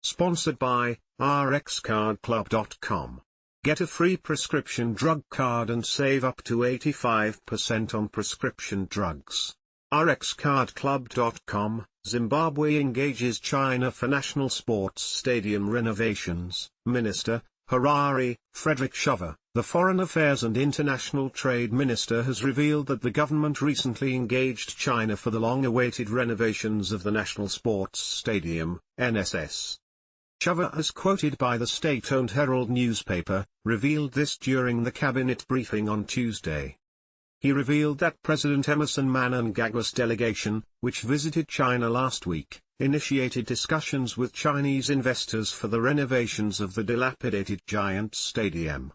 Sponsored by rxcardclub.com. Get a free prescription drug card and save up to 85% on prescription drugs. rxcardclub.com. Zimbabwe engages China for National Sports Stadium Renovations. Minister, Harare, Frederick Shava, the Foreign Affairs and International Trade Minister, has revealed that the government recently engaged China for the long-awaited renovations of the National Sports Stadium, NSS. Shava, as quoted by the state-owned Herald newspaper, revealed this during the cabinet briefing on Tuesday. He revealed that President Emmerson Mnangagwas' delegation, which visited China last week, initiated discussions with Chinese investors for the renovations of the dilapidated Giant Stadium.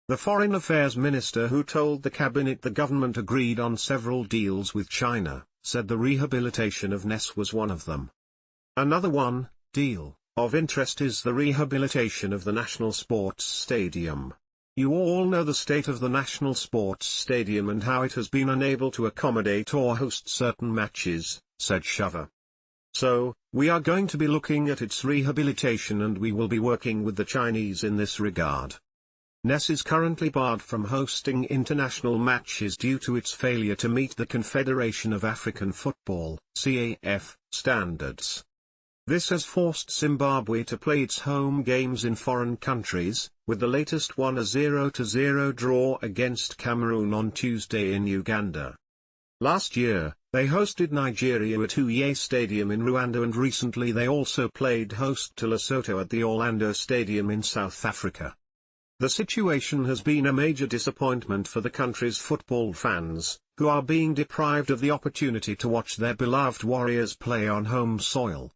The Foreign Affairs Minister, who told the cabinet the government agreed on several deals with China, said the rehabilitation of NES was one of them. Another deal of interest is the rehabilitation of the National Sports Stadium. You all know the state of the National Sports Stadium and how it has been unable to accommodate or host certain matches, said Shava. So, we are going to be looking at its rehabilitation and we will be working with the Chinese in this regard. NES is currently barred from hosting international matches due to its failure to meet the Confederation of African Football, CAF, standards. This has forced Zimbabwe to play its home games in foreign countries, with the latest one a 0-0 draw against Cameroon on Tuesday in Uganda. Last year, they hosted Nigeria at Huye Stadium in Rwanda, and recently they also played host to Lesotho at the Orlando Stadium in South Africa. The situation has been a major disappointment for the country's football fans, who are being deprived of the opportunity to watch their beloved Warriors play on home soil.